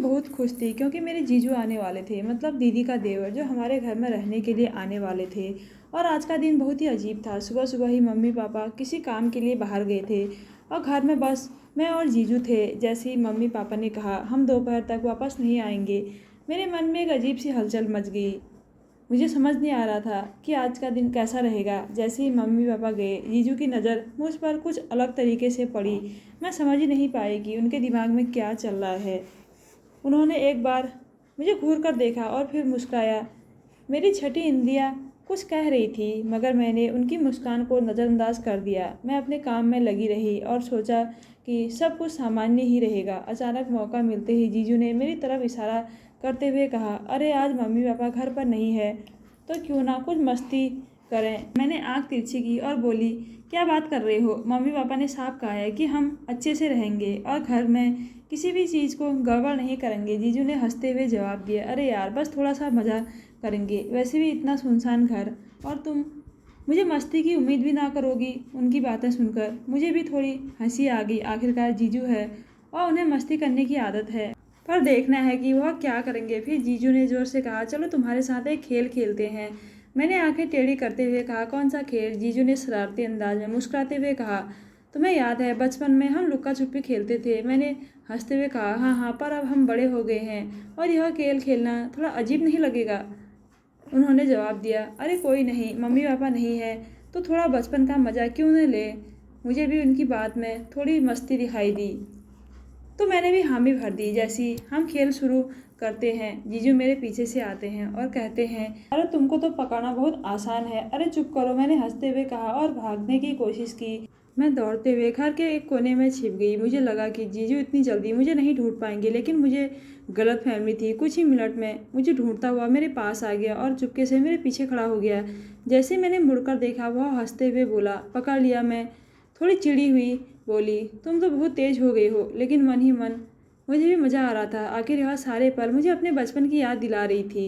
बहुत खुश थी क्योंकि मेरे जीजू आने वाले थे, मतलब दीदी का देवर जो हमारे घर में रहने के लिए आने वाले थे। और आज का दिन बहुत ही अजीब था। सुबह सुबह ही मम्मी पापा किसी काम के लिए बाहर गए थे और घर में बस मैं और जीजू थे। जैसे ही मम्मी पापा ने कहा हम दोपहर तक वापस नहीं आएंगे, मेरे मन में एक अजीब सी हलचल मच गई। मुझे समझ नहीं आ रहा था कि आज का दिन कैसा रहेगा। जैसे ही मम्मी पापा गए, जीजू की नज़र मुझ पर कुछ अलग तरीके से पड़ी। मैं समझ ही नहीं पाई कि उनके दिमाग में क्या चल रहा है। उन्होंने एक बार मुझे घूर कर देखा और फिर मुस्कुराया। मेरी छठी इंद्रियां कुछ कह रही थी, मगर मैंने उनकी मुस्कान को नज़रअंदाज कर दिया। मैं अपने काम में लगी रही और सोचा कि सब कुछ सामान्य ही रहेगा। अचानक मौका मिलते ही जीजू ने मेरी तरफ इशारा करते हुए कहा, अरे आज मम्मी पापा घर पर नहीं है तो क्यों ना कुछ मस्ती करें। मैंने आँख तिरछी की और बोली, क्या बात कर रहे हो? मम्मी पापा ने साफ कहा है कि हम अच्छे से रहेंगे और घर में किसी भी चीज़ को गड़बड़ नहीं करेंगे। जीजू ने हंसते हुए जवाब दिया, अरे यार बस थोड़ा सा मज़ा करेंगे, वैसे भी इतना सुनसान घर, और तुम मुझे मस्ती की उम्मीद भी ना करोगी। उनकी बातें सुनकर मुझे भी थोड़ी हंसी आ गई। आखिरकार जीजू है और उन्हें मस्ती करने की आदत है, पर देखना है कि वह क्या करेंगे। फिर जीजू ने जोर से कहा, चलो तुम्हारे साथ एक खेल खेलते हैं। मैंने आंखें टेढ़ी करते हुए कहा, कौन सा खेल? जीजू ने शरारती अंदाज में मुस्कुराते हुए कहा, तुम्हें याद है बचपन में हम लुक्का छुपी खेलते थे? मैंने हंसते हुए कहा, हाँ हाँ, पर अब हम बड़े हो गए हैं और यह खेल खेलना थोड़ा अजीब नहीं लगेगा? उन्होंने जवाब दिया, अरे कोई नहीं, मम्मी पापा नहीं है तो थोड़ा बचपन का मज़ा क्यों न ले। मुझे भी उनकी बात में थोड़ी मस्ती दिखाई दी तो मैंने भी हामी भर दी। जैसी हम खेल शुरू करते हैं, जीजू मेरे पीछे से आते हैं और कहते हैं, अरे तुमको तो पकड़ना बहुत आसान है। अरे चुप करो, मैंने हंसते हुए कहा और भागने की कोशिश की। मैं दौड़ते हुए घर के एक कोने में छिप गई। मुझे लगा कि जीजू इतनी जल्दी मुझे नहीं ढूंढ पाएंगे, लेकिन मुझे गलतफहमी थी। कुछ ही मिनट में मुझे ढूंढता हुआ मेरे पास आ गया और चुपके से मेरे पीछे खड़ा हो गया। जैसे मैंने मुड़कर देखा, वह हंसते हुए बोला, पकड़ लिया? मैं थोड़ी चिड़ी हुई बोली, तुम तो बहुत तेज हो गई हो। लेकिन मन ही मन मुझे भी मज़ा आ रहा था। आखिर यह सारे पल मुझे अपने बचपन की याद दिला रही थी।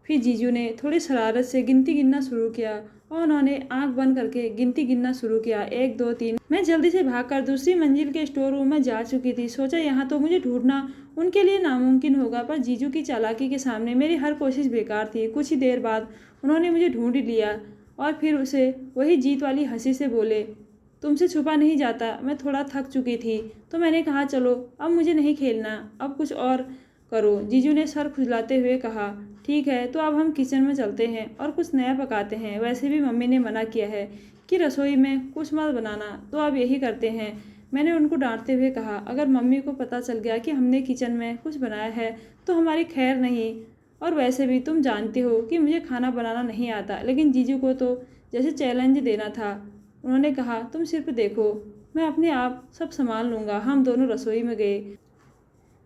फिर जीजू ने थोड़ी शरारत से गिनती गिनना शुरू किया और उन्होंने आंख बंद करके गिनती गिनना शुरू किया, 1 2 3। मैं जल्दी से भागकर दूसरी मंजिल के स्टोर रूम में जा चुकी थी। सोचा यहाँ तो मुझे ढूंढना उनके लिए नामुमकिन होगा, पर जीजू की चालाकी के सामने मेरी हर कोशिश बेकार थी। कुछ ही देर बाद उन्होंने मुझे ढूंढ लिया और फिर उसे वही जीत वाली हंसी से बोले, तुमसे छुपा नहीं जाता। मैं थोड़ा थक चुकी थी तो मैंने कहा, चलो अब मुझे नहीं खेलना, अब कुछ और करो। जीजू ने सर खुजलाते हुए कहा, ठीक है तो अब हम किचन में चलते हैं और कुछ नया पकाते हैं। वैसे भी मम्मी ने मना किया है कि रसोई में कुछ मत बनाना, तो अब यही करते हैं। मैंने उनको डांटते हुए कहा, अगर मम्मी को पता चल गया कि हमने किचन में कुछ बनाया है तो हमारी खैर नहीं। और वैसे भी तुम जानते हो कि मुझे खाना बनाना नहीं आता। लेकिन जीजू को तो जैसे चैलेंज देना था। उन्होंने कहा, तुम सिर्फ देखो, मैं अपने आप सब संभाल लूँगा। हम दोनों रसोई में गए।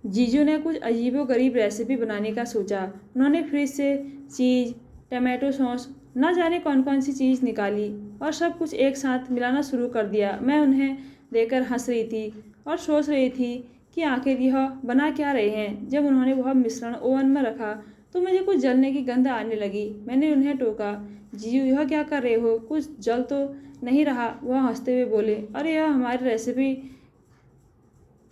जीजू ने कुछ अजीबोगरीब रेसिपी बनाने का सोचा। उन्होंने फ्रिज से चीज़, टमाटो सॉस, न जाने कौन कौन सी चीज़ निकाली और सब कुछ एक साथ मिलाना शुरू कर दिया। मैं उन्हें देखकर हंस रही थी और सोच रही थी कि आखिर यह बना क्या रहे हैं। जब उन्होंने वह मिश्रण ओवन में रखा तो मुझे कुछ जलने की गंध आने लगी। मैंने उन्हें टोका, जीजू यह क्या कर रहे हो? कुछ जल तो नहीं रहा? वह हंसते हुए बोले, अरे यह हमारी रेसिपी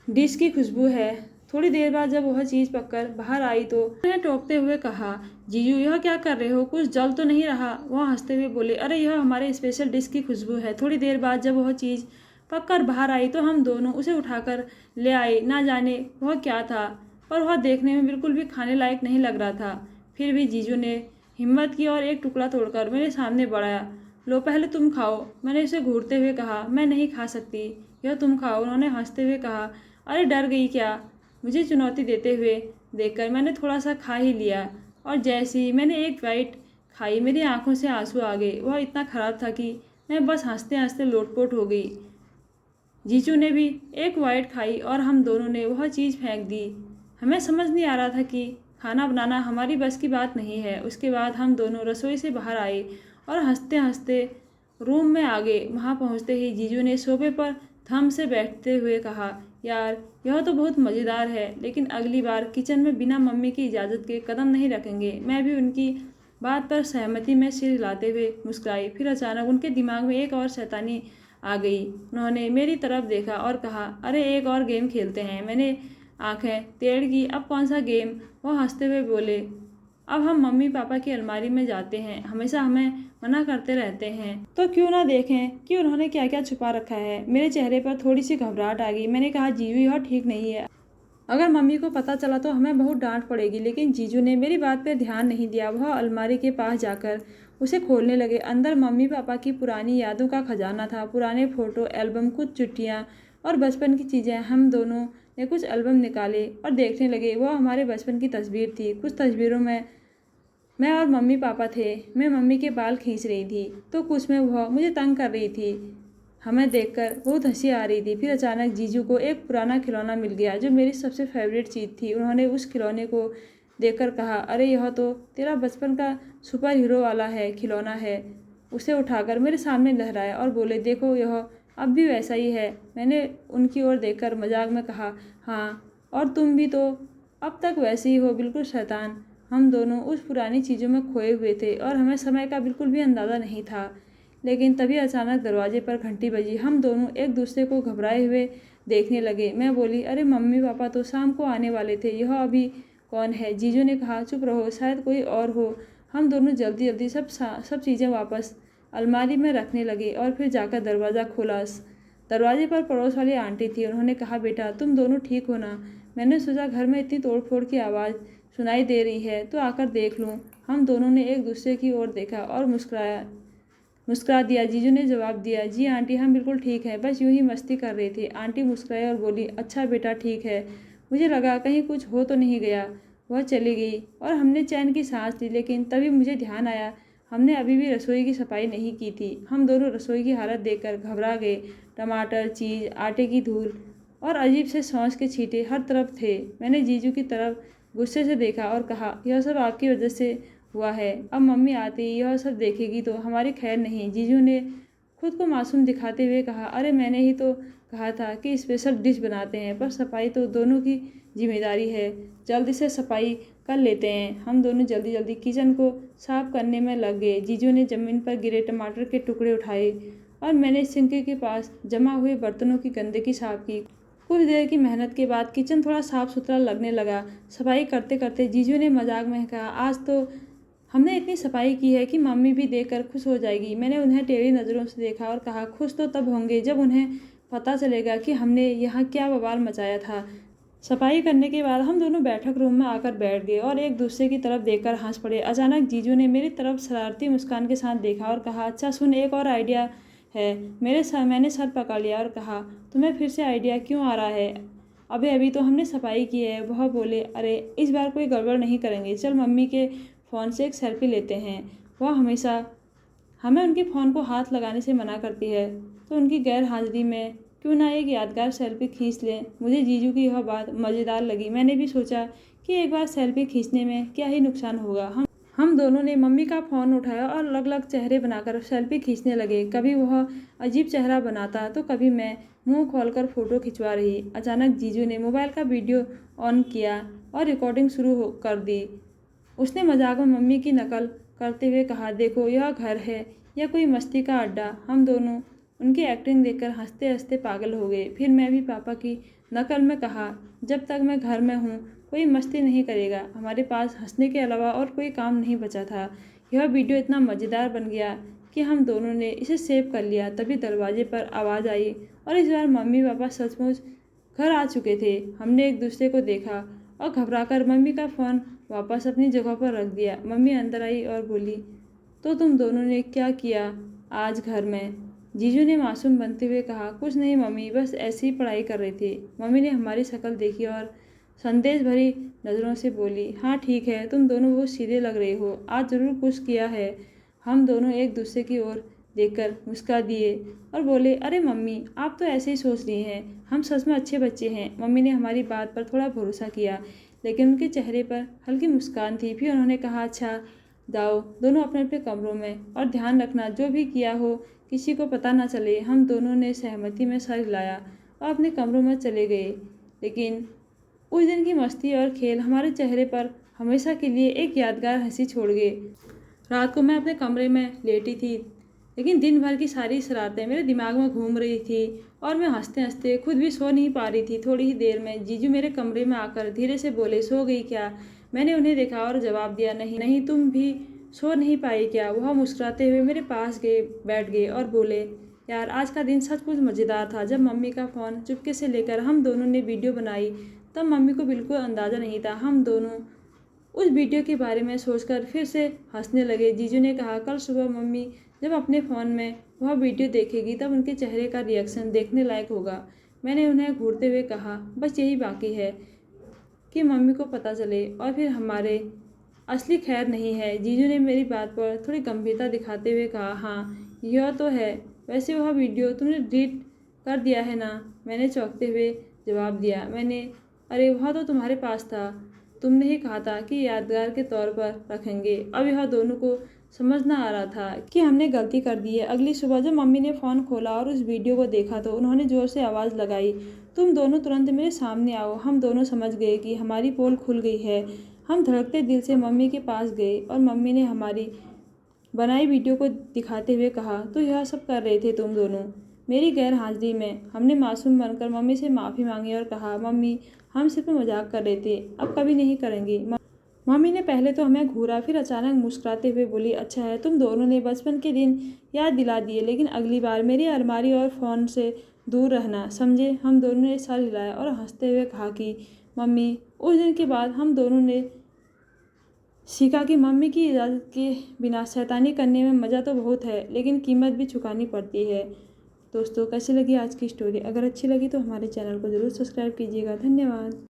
डिश की खुशबू है। थोड़ी देर बाद जब वह चीज़ पककर बाहर आई तो उन्हें टोकते हुए कहा, जीजू यह क्या कर रहे हो? कुछ जल तो नहीं रहा? वह हंसते हुए बोले, अरे यह हमारे स्पेशल डिश की खुशबू है। थोड़ी देर बाद जब वह चीज़ पककर बाहर आई तो हम दोनों उसे उठाकर ले आए। ना जाने वह क्या था, पर वह देखने में बिल्कुल भी खाने लायक नहीं लग रहा था। फिर भी जीजू ने हिम्मत की और एक टुकड़ा तोड़कर मेरे सामने बढ़ाया। लो पहले तुम खाओ। मैंने उसे घूरते हुए कहा, मैं नहीं खा सकती, यह तुम खाओ। उन्होंने हंसते हुए कहा, अरे डर गई क्या? मुझे चुनौती देते हुए देखकर मैंने थोड़ा सा खा ही लिया और जैसे ही मैंने एक बाइट खाई, मेरी आंखों से आंसू आ गए। वह इतना ख़राब था कि मैं बस हंसते हंसते लोटपोट हो गई। जीजू ने भी एक बाइट खाई और हम दोनों ने वह चीज़ फेंक दी। हमें समझ नहीं आ रहा था कि खाना बनाना हमारी बस की बात नहीं है। उसके बाद हम दोनों रसोई से बाहर आए और हंसते हंसते रूम में आ गए। वहाँ पहुँचते ही जीजू ने सोफे पर थम से बैठते हुए कहा, यार यह तो बहुत मज़ेदार है, लेकिन अगली बार किचन में बिना मम्मी की इजाज़त के कदम नहीं रखेंगे। मैं भी उनकी बात पर सहमति में सिर हिलाते हुए मुस्कुराई। फिर अचानक उनके दिमाग में एक और शैतानी आ गई। उन्होंने मेरी तरफ देखा और कहा, अरे एक और गेम खेलते हैं। मैंने आंखें टेढ़ की। अब कौन सा गेम? वो हंसते हुए बोले, अब हम मम्मी पापा की अलमारी में जाते हैं, हमेशा हमें मना करते रहते हैं, तो क्यों ना देखें कि उन्होंने क्या क्या छुपा रखा है। मेरे चेहरे पर थोड़ी सी घबराहट आ गई। मैंने कहा, जीजू यह ठीक नहीं है, अगर मम्मी को पता चला तो हमें बहुत डांट पड़ेगी। लेकिन जीजू ने मेरी बात पर ध्यान नहीं दिया। वह अलमारी के पास जाकर उसे खोलने लगे। अंदर मम्मी पापा की पुरानी यादों का खजाना था। पुराने फोटो एल्बम, कुछ चिट्ठियाँ और बचपन की चीज़ें। हम दोनों ने कुछ एल्बम निकाले और देखने लगे। वह हमारे बचपन की तस्वीर थी। कुछ तस्वीरों में मैं और मम्मी पापा थे। मैं मम्मी के बाल खींच रही थी तो कुछ में वह मुझे तंग कर रही थी। हमें देखकर बहुत हंसी आ रही थी। फिर अचानक जीजू को एक पुराना खिलौना मिल गया जो मेरी सबसे फेवरेट चीज़ थी। उन्होंने उस खिलौने को देखकर कहा, अरे यह तो तेरा बचपन का सुपर हीरो वाला है खिलौना है। उसे उठाकर मेरे सामने लहराया और बोले, देखो यह अब भी वैसा ही है। मैंने उनकी ओर देखकर मजाक में कहा, हाँ और तुम भी तो अब तक वैसे ही हो, बिल्कुल शैतान। हम दोनों उस पुरानी चीज़ों में खोए हुए थे और हमें समय का बिल्कुल भी अंदाज़ा नहीं था। लेकिन तभी अचानक दरवाजे पर घंटी बजी। हम दोनों एक दूसरे को घबराए हुए देखने लगे। मैं बोली, अरे मम्मी पापा तो शाम को आने वाले थे, यह अभी कौन है? जीजू ने कहा, चुप रहो, शायद कोई और हो। हम दोनों जल्दी जल्दी सब चीज़ें वापस अलमारी में रखने लगे और फिर जाकर दरवाज़ा खोला। दरवाजे पर पड़ोस वाली आंटी थी। उन्होंने कहा, बेटा तुम दोनों ठीक हो ना? मैंने सोचा घर में इतनी तोड़ फोड़ की आवाज़ सुनाई दे रही है तो आकर देख लूँ। हम दोनों ने एक दूसरे की ओर देखा और मुस्कुरा दिया। जीजू ने जवाब दिया, जी आंटी, हम बिल्कुल ठीक हैं, बस यूं ही मस्ती कर रहे थे। आंटी मुस्कुराई और बोली, अच्छा बेटा ठीक है। मुझे लगा कहीं कुछ हो तो नहीं गया। वह चली गई और हमने चैन की सांस ली। लेकिन तभी मुझे ध्यान आया, हमने अभी भी रसोई की सफाई नहीं की थी। हम दोनों रसोई की हालत देखकर घबरा गए। टमाटर, चीज़, आटे की धूल और अजीब से सौंस के छींटे हर तरफ थे। मैंने जीजू की तरफ गुस्से से देखा और कहा, यह सब आपकी वजह से हुआ है। अब मम्मी आती यह सब देखेगी तो हमारी खैर नहीं। जीजू ने खुद को मासूम दिखाते हुए कहा, अरे मैंने ही तो कहा था कि स्पेशल डिश बनाते हैं, पर सफाई तो दोनों की जिम्मेदारी है। जल्दी से सफाई कर लेते हैं। हम दोनों जल्दी जल्दी किचन को साफ करने में लग गए। जीजू ने ज़मीन पर गिरे टमाटर के टुकड़े उठाए और मैंने सिंक के पास जमा हुए बर्तनों की गंदगी साफ की। कुछ देर की मेहनत के बाद किचन थोड़ा साफ सुथरा लगने लगा। सफाई करते करते जीजू ने मजाक में कहा, आज तो हमने इतनी सफाई की है कि मम्मी भी देखकर खुश हो जाएगी। मैंने उन्हें टेढ़ी नज़रों से देखा और कहा, खुश तो तब होंगे जब उन्हें पता चलेगा कि हमने यहाँ क्या बवाल मचाया था। सफाई करने के बाद हम दोनों बैठक रूम में आकर बैठ गए और एक दूसरे की तरफ देखकर हंस पड़े। अचानक जीजू ने मेरी तरफ शरारती मुस्कान के साथ देखा और कहा, अच्छा सुन, एक और आइडिया है। मैंने सर पकड़ लिया और कहा, तुम्हें फिर से आइडिया क्यों आ रहा है? अभी तो हमने सफाई की है। वह बोले, अरे इस बार कोई गड़बड़ नहीं करेंगे, चल मम्मी के फ़ोन से एक सेल्फी लेते हैं। वह हमेशा हमें उनके फ़ोन को हाथ लगाने से मना करती है, तो उनकी गैर हाजिरी में क्यों ना एक यादगार सेल्फी खींच लें। मुझे जीजू की यह बात मज़ेदार लगी। मैंने भी सोचा कि एक बार सेल्फी खींचने में क्या ही नुकसान होगा। हम दोनों ने मम्मी का फ़ोन उठाया और अलग अलग चेहरे बनाकर सेल्फी खींचने लगे। कभी वह अजीब चेहरा बनाता तो कभी मैं मुंह खोलकर फ़ोटो खिंचवा रही। अचानक जीजू ने मोबाइल का वीडियो ऑन किया और रिकॉर्डिंग शुरू कर दी। उसने मजाक में मम्मी की नकल करते हुए कहा, देखो यह घर है या कोई मस्ती का अड्डा। हम दोनों उनकी एक्टिंग देखकर हंसते हंसते पागल हो गए। फिर मैं भी पापा की नकल में कहा, जब तक मैं घर में हूँ कोई मस्ती नहीं करेगा। हमारे पास हंसने के अलावा और कोई काम नहीं बचा था। यह वीडियो इतना मज़ेदार बन गया कि हम दोनों ने इसे सेव कर लिया। तभी दरवाजे पर आवाज़ आई और इस बार मम्मी पापा सचमुच घर आ चुके थे। हमने एक दूसरे को देखा और घबराकर मम्मी का फ़ोन वापस अपनी जगह पर रख दिया। मम्मी अंदर आई और बोली, तो तुम दोनों ने क्या किया आज घर में? जीजू ने मासूम बनते हुए कहा, कुछ नहीं मम्मी, बस ऐसी ही पढ़ाई कर रही थी। मम्मी ने हमारी शक्ल देखी और संदेश भरी नज़रों से बोली, हाँ ठीक है, तुम दोनों बहुत सीधे लग रहे हो, आज ज़रूर कुछ किया है। हम दोनों एक दूसरे की ओर देखकर मुस्कुरा दिए और बोले, अरे मम्मी, आप तो ऐसे ही सोच रही हैं, हम सच में अच्छे बच्चे हैं। मम्मी ने हमारी बात पर थोड़ा भरोसा किया, लेकिन उनके चेहरे पर हल्की मुस्कान थी। फिर उन्होंने कहा, अच्छा जाओ दोनों अपने अपने कमरों में, और ध्यान रखना जो भी किया हो किसी को पता ना चले। हम दोनों ने सहमति में सर हिलाया और अपने कमरों में चले गए। लेकिन उस दिन की मस्ती और खेल हमारे चेहरे पर हमेशा के लिए एक यादगार हंसी छोड़ गए। रात को मैं अपने कमरे में लेटी थी, लेकिन दिन भर की सारी शरारतें मेरे दिमाग में घूम रही थी और मैं हंसते हंसते खुद भी सो नहीं पा रही थी। थोड़ी ही देर में जीजू मेरे कमरे में आकर धीरे से बोले, सो गई क्या? मैंने उन्हें देखा और जवाब दिया, नहीं नहीं, तुम भी सो नहीं पाई क्या? वह मुस्कुराते हुए मेरे पास बैठ गए और बोले, यार आज का दिन सचमुच मज़ेदार था। जब मम्मी का फ़ोन चुपके से लेकर हम दोनों ने वीडियो बनाई तब मम्मी को बिल्कुल अंदाज़ा नहीं था। हम दोनों उस वीडियो के बारे में सोचकर फिर से हंसने लगे। जीजू ने कहा, कल सुबह मम्मी जब अपने फ़ोन में वह वीडियो देखेगी तब उनके चेहरे का रिएक्शन देखने लायक होगा। मैंने उन्हें घूरते हुए कहा, बस यही बाकी है कि मम्मी को पता चले और फिर हमारे असली खैर नहीं है। जीजू ने मेरी बात पर थोड़ी गंभीरता दिखाते हुए कहा, हाँ यह तो है। वैसे वह वीडियो तुमने डिलीट कर दिया है ना? मैंने चौंकते हुए जवाब दिया, अरे वह तो तुम्हारे पास था। तुमने ही कहा था कि यादगार के तौर पर रखेंगे। अब यह दोनों को समझ ना आ रहा था कि हमने गलती कर दी है। अगली सुबह जब मम्मी ने फ़ोन खोला और उस वीडियो को देखा तो उन्होंने ज़ोर से आवाज़ लगाई, तुम दोनों तुरंत मेरे सामने आओ। हम दोनों समझ गए कि हमारी पोल खुल गई है। हम धड़कते दिल से मम्मी के पास गए और मम्मी ने हमारी बनाई वीडियो को दिखाते हुए कहा, तो यह सब कर रहे थे तुम दोनों मेरी गैर हाजिरी में? हमने मासूम बनकर मम्मी से माफ़ी मांगी और कहा, मम्मी हम सिर्फ मजाक कर रहे थे, अब कभी नहीं करेंगे। मम्मी ने पहले तो हमें घूरा, फिर अचानक मुस्कुराते हुए बोली, अच्छा है तुम दोनों ने बचपन के दिन याद दिला दिए, लेकिन अगली बार मेरी अलमारी और फ़ोन से दूर रहना, समझे? हम दोनों ने सर हिलाया और हंसते हुए कहा कि मम्मी। उस दिन के बाद हम दोनों ने सीखा कि मम्मी की इजाज़त के बिना शैतानी करने में मज़ा तो बहुत है, लेकिन कीमत भी चुकानी पड़ती है। दोस्तों कैसी लगी आज की स्टोरी? अगर अच्छी लगी तो हमारे चैनल को ज़रूर सब्सक्राइब कीजिएगा। धन्यवाद।